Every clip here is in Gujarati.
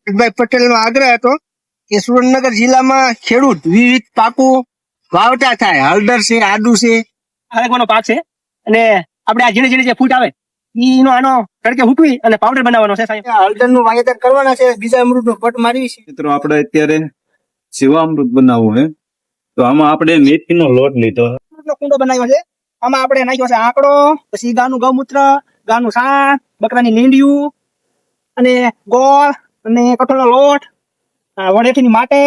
ભાઈ પટેલ નો આગ્રહ હતો કે સુરેન્દ્રનગર જિલ્લામાં ખેડૂત વિવિધ પાકો વાવટા થાય. હળદર છે, આદુ છે, હરેકવાનો પાક છે અને આપણે આ ઝીણી ઝીણી જે ફૂટ આવે ઈનો આનો તડકે હૂકવી અને પાવડર બનાવવાનો છે સાહેબ. હળદર નું વાવેતર કરવાના છે. બીજા અમૃત નો પટ મારવી છે. મિત્રો આપણે અત્યારે જીવામૃત બનાવવું હે, તો આમાં આપણે મેથીનો લોટ લીધો. નો કુંડો બનાવ્યો છે. આમાં આપણે નાખ્યો છે આંકડો, પછી ગાનું ગૌમૂત્ર, ગાનું છાણ, બકરાની લીંડિયું અને ગોળ અને કઠોળનો લોટ, વડેઠીની માટે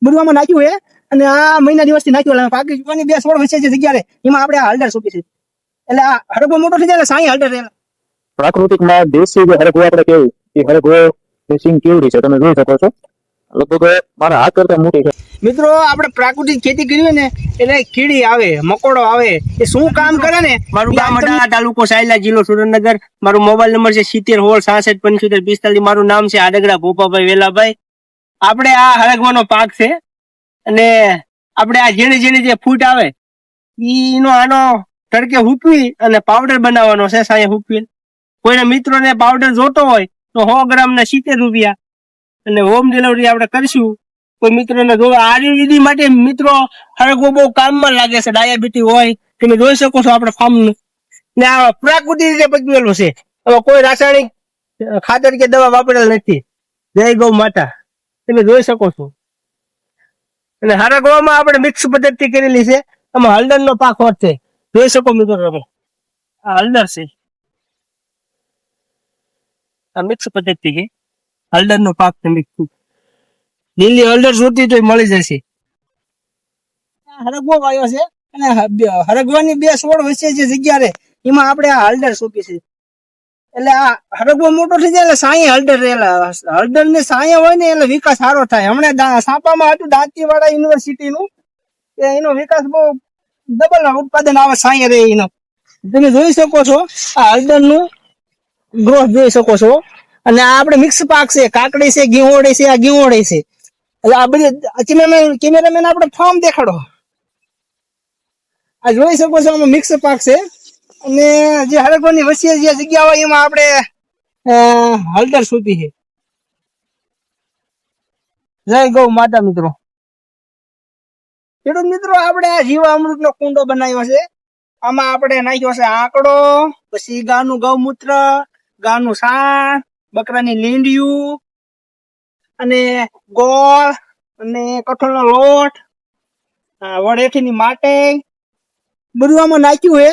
બધું આમાં નાખ્યું છે. અને આ મહિના દિવસથી નાખ્યું પાકી ચૂકવાની 2 છોડ વચ્ચે જે જગ્યા એમાં આપણે હળદર સોંપી છે. એટલે આ હરગવો મોટો થઈ જાય સાઈ હળદર રહેલા. પ્રાકૃતિકમાં દેશી જે હરગવો આપણે કેવું એ હરગવો સિંગ કેવડી છે તમે જોઈ શકો છો. લગભગ મારા હાથ કરતા મોટી છે. મિત્રો આપણે પ્રાકૃતિક ખેતી કરી ને એટલે કીડી આવે, મકોડો આવે, એ શું કામ કરે ને. મારું ગામ અડાળા, તાલુકો સાયલા, જિલ્લો સુરેન્દ્રનગર. મારો મોબાઈલ નંબર છે 7016657545. મારું નામ છે આડગડા ભોપાભાઈ વેલાભાઈ. આપણે આ હરગવાનો પાક છે અને આપણે આ ઝીણી ઝીણી જે ફૂટ આવે ઈનો આનો તડકે હૂકવી અને પાવડર બનાવવાનો છે. સાંજે હૂકવી કોઈને મિત્રોને પાવડર જોતો હોય તો 100 ગ્રામ ના 70 રૂપિયા અને હોમ ડિલિવરી આપણે કરીશું. કોઈ મિત્રોને જો આયુર્વેદિક માટે મિત્રો હરગવો બહુ કામમાં લાગે છે. ડાયાબિટીસ હોય તમે જોઈ શકો છો આપણે ફાર્મ ને આ પ્રાકૃતિક રીતે પકવેલું છે. હવે કોઈ રાસાયણિક ખાતર કે દવા વાપરેલ નથી. જય ગૌ માતા તમે જોઈ શકો છો. અને હરગવામાં આપણે મિક્સ પદ્ધતિ કરેલી છે. આમાં હળદર નો પાક હોત છે, જોઈ શકો મિત્રો તમે. આ હળદર છે, આ મિક્સ પદ્ધતિ છે. હળદર નો પાક છે મિક્સ. લીલી હળદર જોતી તો મળી જશે. હરગવો વાયો છે અને હરગવાની 2 છોડ વચ્ચે જે જગ્યા રહે એમાં આપણે આ હળદર સોંપી છે. એટલે આ હરગવો મોટો થઈ જાય એટલે સાંઈ હળદર રહેલા. હળદર ને સાંઈ હોય ને એટલે વિકાસ સારો થાય. હમણાં સાપામાં હતું દાંતીવાડા યુનિવર્સિટી નું, એનો વિકાસ બહુ ડબલ ઉત્પાદન આવે સાંઈ રહે એનો. તમે જોઈ શકો છો આ હળદર નું ગ્રોથ જોઈ શકો છો. અને આ આપણે મિક્સ પાક છે. કાકડી છે, ગીહોડી છે, આ ગીહોડી છે. એટલે આ બધી કેમેરામેન આપણે ફાર્મ દેખાડો. આ જોઈ શકો છો આમાં મિક્સ પાક છે. અને જે હરગવાની વચ્ચે જે જગ્યા હોય એમાં આપણે હળદર સોંપી છે. જય ગૌ માતા મિત્રો. ખેડૂત મિત્રો આપણે આ જીવામૃત નો કુંડો બનાવ્યો છે. આમાં આપણે નાખ્યો છે આંકડો, પછી ગાનું ગૌમૂત્ર, ગાનું છાણ, બકરાની લીંડિયું અને ગોળ અને કઠોળનો લોટ, વડેઠીની માટે બધું આમાં નાખ્યું છે.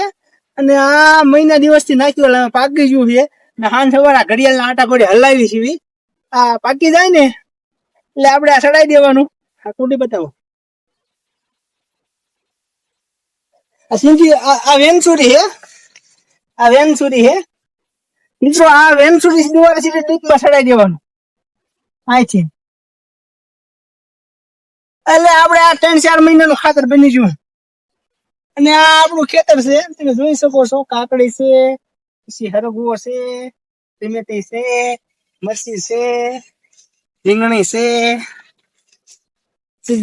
અને આ મહિના દિવસથી નાખ્યું એટલે પાકી ગયું છે. ને હાંજ સવારે ઘડિયાળના આટા ઘોડી હલાવી છે. આ પાકી જાય ને એટલે આપણે આ સડાઈ દેવાનું. આ કુંડી બતાવો. આ સિંજી આ વેનસુરી છે. આ વેનસુરી છે મિત્રો. આ વેનસુરી દ્વારા સીધે ડીપમાં સડાઈ દેવાનું. આ છે એટલે આપણે આ 3-4 મહિનાનું ખાતર બની ગયું. અને આ આપણું ખેતર છે. તમે જોઈ શકો છો. કાકડી છે, પછી હરગવો છે, ટમેટી છે, મરચી છે, રીંગણી છે,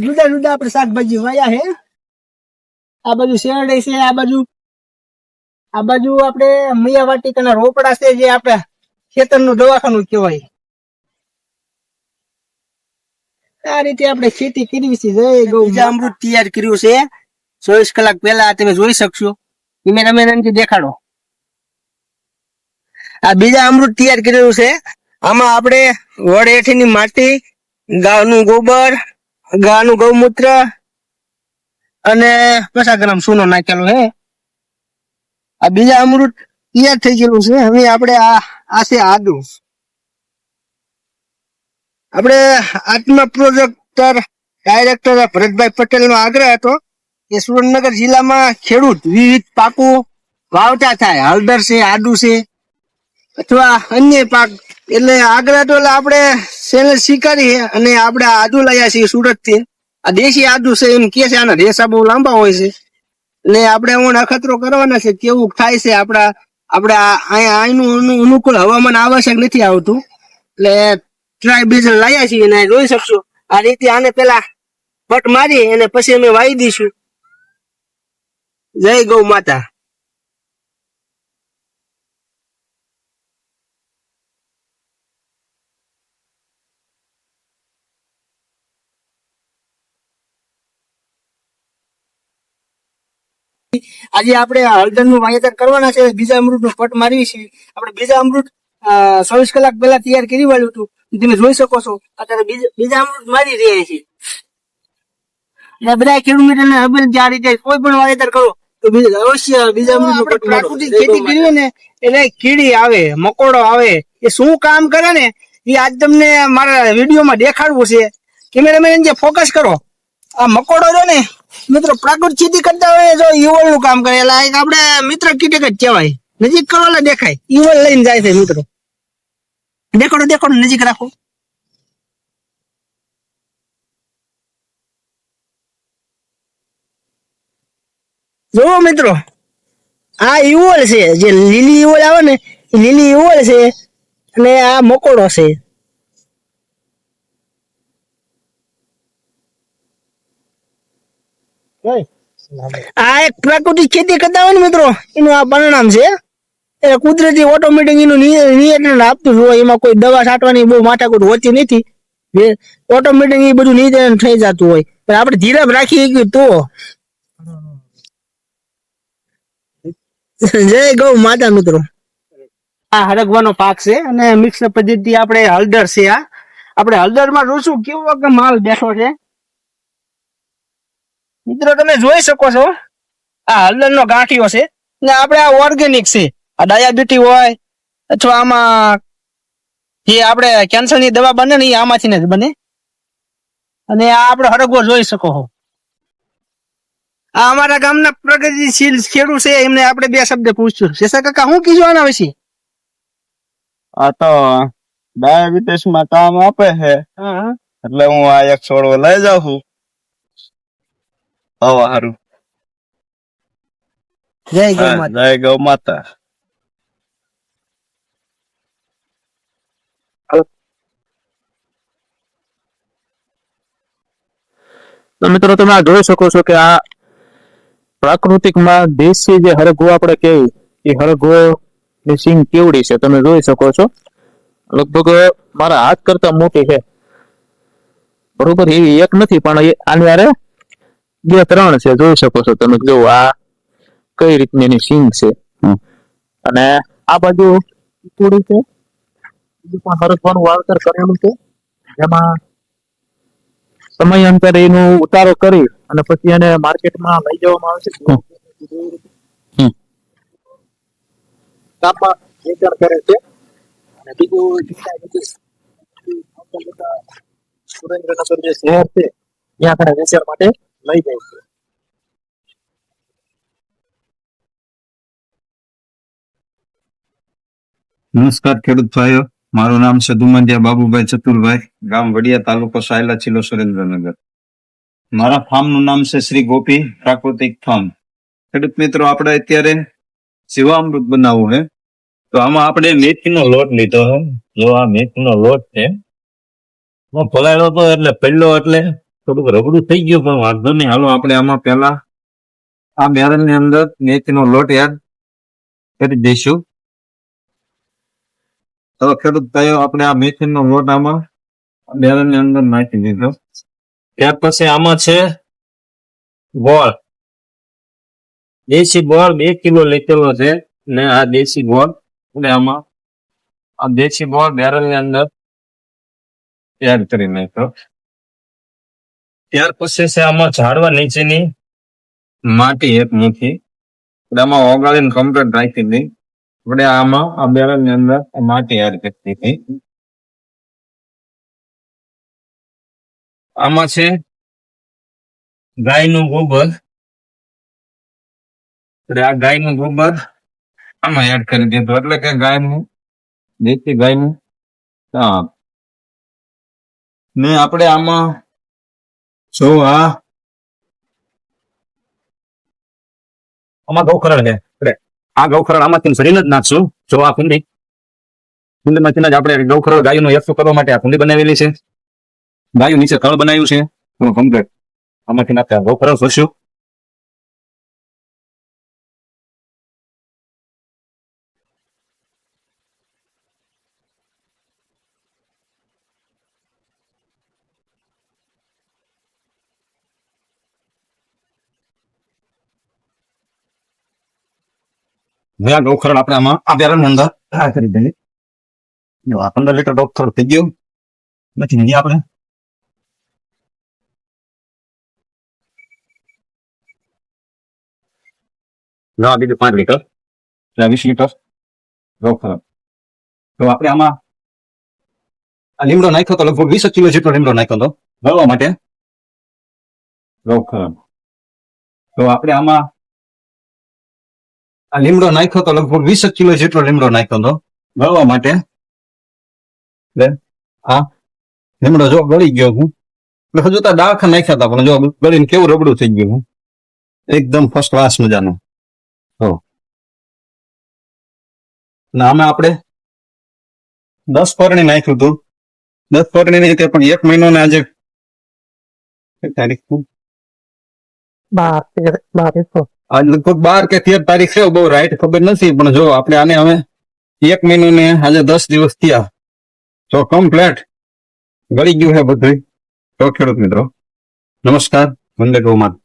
જુદા જુદા આપણે શાકભાજી વાયા છે. આ બાજુ શેરડી છે. આ બાજુ આપણે મિયાવાટિકાના રોપડા છે, જે આપણે ખેતરનું દવાખાનું કહેવાય. આ રીતે આપણે ખેતી કરવી છે. જય ગૌ. અમૃત તૈયાર કર્યું છે 24 કલાક પહેલા. તમે જોઈ શકશો. કેમેરામેન દેખાડો. આ બીજા અમૃત તૈયાર કરેલું છે. આમાં આપણે વડેઠીની માટી, ગાયનું ગોબર, ગાયનું ગૌમૂત્ર અને 50 ગ્રામ સોનો નાખેલો છે. આ બીજા અમૃત તૈયાર થઈ ગયેલું છે. હવે આપણે આ છે આદુ. આપણે આત્મા પ્રોજેક્ટર ડાયરેક્ટર ભરતભાઈ પટેલ નો આગ્રહ હતો કે સુરેન્દ્રનગર જિલ્લામાં ખેડૂત વિવિધ પાકો વાવટા થાય. હળદર છે, આદુ છે અથવા અન્ય પાક. એટલે આગ્રહ તો આપણે ચેનલ સ્વીકારી અને આપણે આદુ લાયા છીએ સુરત થી. આ દેશી આદુ છે એમ કે છે. આના રેસા બહુ લાંબા હોય છે. એટલે આપણે હું અખતરો કરવાના છે કેવું થાય છે. આપણે અહીંનું અનુકૂળ હવામાન આવશ્યક નથી આવતું. એટલે ટ્રાય બીજ લાયા છીએ અને જોઈ શકશો આ રીતે. આને પેલા પટ મારી અને પછી અમે વાવી દઈશું. જય ગૌ માતા. આજે આપણે હળદર નું વાવેતર કરવાના છે, બીજા અમૃત નું પટ મારવી છે. આપણે બીજા અમૃત 24 કલાક પહેલા તૈયાર કરી વાળ્યું હતું. તમે જોઈ શકો છો અત્યારે બીજા અમૃત મારી રહ્યા છે. એટલે બધા ખેડૂત મિત્રોને ખબર છે આ રીતે કોઈ પણ વાવેતર કરો તો અવશ્ય બીજા અમૃત નું પટ મારો. પ્રાકૃતિક ખેતી કરીએ ને એટલે કીડી આવે, મકોડો આવે, એ શું કામ કરે ને એ આજ તમને મારા વિડીયોમાં દેખાડવું છે. કેમેરામેન જે ફોકસ કરો, આ મકોડો જો ને મિત્રો પ્રાકૃતિક ખેતી કરતા હોય જો ઈવળ નું કામ કરે એટલે એક આપણે મિત્ર કીટક જ કહેવાય. નજીક કરો એટલે દેખાય ઈવળ લઈને જાય છે. મિત્રો દેખાડો નજીક રાખો. જો મિત્રો આ ઈવળ છે, જે લીલી ઈવળ આવે ને એ લીલી ઈવળ છે અને આ મકોડો છે. આ એક પ્રાકૃતિક ખેતી કરતા હોય ને મિત્રો એનું આ પરિણામ છે. એટલે કુદરતી ઓટોમેટિક એનું નિયંત્રણ આપતું હોય, એમાં કોઈ દવા છાંટવાની બહુ માથાકૂટ હોતી નથી. ઓટોમેટિક એ બધું નિયંત્રણ થઈ જતું હોય, પણ આપણે ધીરજ રાખી ગયું તો. જય ગૌ માતા. મિત્રો આ હરગવાનો પાક છે અને મિક્સ પદ્ધતિ આપણે હળદર છે. આ આપણે હળદરમાં જોશું કેવો કે માલ બેઠો છે. મિત્રો તમે જોઈ શકો છો આ હળદર નો ગાંઠિયો છે ને આપણે આ ઓર્ગેનિક છે. આ ડાયાબિટી હોય અથવા આમાં જે આપણે કેન્સર ની દવા બને ને એ આમાંથી જ બને. અને આ આપણે હરગવો જોઈ શકો છો. આ અમારા ગામના પ્રગતિશીલ ખેડૂત છે, એમને આપણે બે શબ્દ પૂછ્યું. શેષા કાકા શું કીધું આના વિશે? આ તો ડાયાબિટીસ માં કામ આપે છે, એટલે હું આ એક છોડવો લઈ જાઉં છું. હવા હારું. જય ગૌ માતા. જય ગૌ માતા. તો મિત્રો તમે આ જોઈ શકો છો કે આ પ્રાકૃતિકમાં દેશી જે હરગવો આપણે કહેવું એ હરગવો ની સિંગ કેવડી છે તમે જોઈ શકો છો. લગભગ મારા હાથ કરતા મોટી છે. બરોબર, એવી એક નથી પણ આની હારે 2-3 છે. જોઈ શકો છો તમે. જો આ કઈ રીતની એની સિંગ છે. અને આ બાજુ થોડી છે, પણ હરગવાનું વાવેતર કરેલું છે, જેમાં સમયાંતરે એનું ઉતારો કરી અને પછી એને માર્કેટમાં લઈ જવામાં આવે છે. ગામમાં વેચાણ કરે છે. અને બીજું સુરેન્દ્રનગર જે શહેર છે ત્યાં આપણે વેચાણ માટે લઈ જાય છે. નમસ્કાર ખેડૂત ભાઈઓ, મારું નામ છે દુમંદિયા બાબુભાઈ ચતુરભાઈ, ગામ વડિયા, તાલુકો સાયલા, જિલ્લો સુરેન્દ્રનગર. મારા ફાર્મ નું નામ છે શ્રી ગોપી પ્રાકૃતિક ફાર્મ. ખેડૂત મિત્રો, આપણે અત્યારે જીવામૃત બનાવવું છે, તો આમાં આપણે મેથીનો લોટ લીધો છે. જો આ મેથીનો લોટ છે, પલાળ્યો હતો એટલે પહેલો એટલે થોડુંક રગડું થઈ ગયું, પણ વાંધો નહીં. હાલો આપણે આમાં પેલા આ બેરલ ની અંદર મેથીનો લોટ એડ કરી દઈશું. તો ખેડૂત ભાઈઓ, આપણે આ મેથીનો લોટ આમાં બેરલ ની અંદર નાખી દીધો. ત્યાર પછી આમાં છે ગોળ. દેશી ગોળ 2 કિલો લીધેલો છે ને આ દેશી ગોળ એટલે આમાં આ દેશી ગોળ બેરલ ની અંદર એડ કરી નાખ્યો. ત્યાર પછી છે આમાં ઝાડવા નીચેની માટી 1 મુઠ્ઠી એટલે આમાં ઓગાળીને કમ્પ્લીટ રાખી દઈ. આપણે આમાં આ બેરલ ની અંદર માટી એડ કરી દીધી. આમાં છે ગાયનું ગોબર, એટલે આ ગાયનું ગોબર આમાં એડ કરી દીધું, એટલે કે ગાયનું દેશી ગાયનું સાપ. ને આપણે આમાં જો આમાં ગૌખરણ છે, એટલે આ ગૌખરણ આમાંથી સરીને જ નાખશું. જો આ કુંડીમાંથી જ આપણે ગૌખરણ ગાયનું એકઠું કરવા માટે આ કુંડી બનાવેલી છે. ગાયું નીચે તળ બનાવ્યું છે કમ્પ્લીટ. આમાંથી નાખતા ગૌખરણ ભરશું. હવે આ ગૌખરણ આપણે આમાં આ બેરલની અંદર આ કરી દઈએ. જો આ 15 લીટર ગૌખરણ થઈ ગયું. નથી નહીં આપણે ના બીજું 5 લીટર 20 લીટર ગૌખરણ. તો આપણે આમાં આ લીમડો નાખ્યો તો લગભગ 20 કિલો જેટલો લીમડો નાખ્યો હતો ભરવા માટે ગૌખરણ. તો આપણે આમાં આ લીમડો નાખ્યો તો લગભગ 20 કિલો જેટલો લીમડો નાખ્યો હતો ગળવા માટે. આ લીમડો જો ગળી ગયો હું એટલે હજુ તો ડાળખા નાખ્યા હતા પણ જો ગળીને કેવું રબડું થઈ ગયું હું એકદમ ફર્સ્ટ ક્લાસ મજાનું. ને આમાં આપણે 10 પરણી નાખ્યું હતું. 10 પરણી ની રીતે પણ 1 મહિનો ને આજે તારીખ આજ લગભગ 12 કે 13 તારીખ છે. બહુ રાઈટ ખબર નથી પણ જો આપણે આને હવે 1 મહિનો ને આજે 10 દિવસ થયા તો કમ્પ્લેટ ગળી ગયું છે બધું. તો ખેડૂત મિત્રો નમસ્કાર, વંદે ગૌ માતા.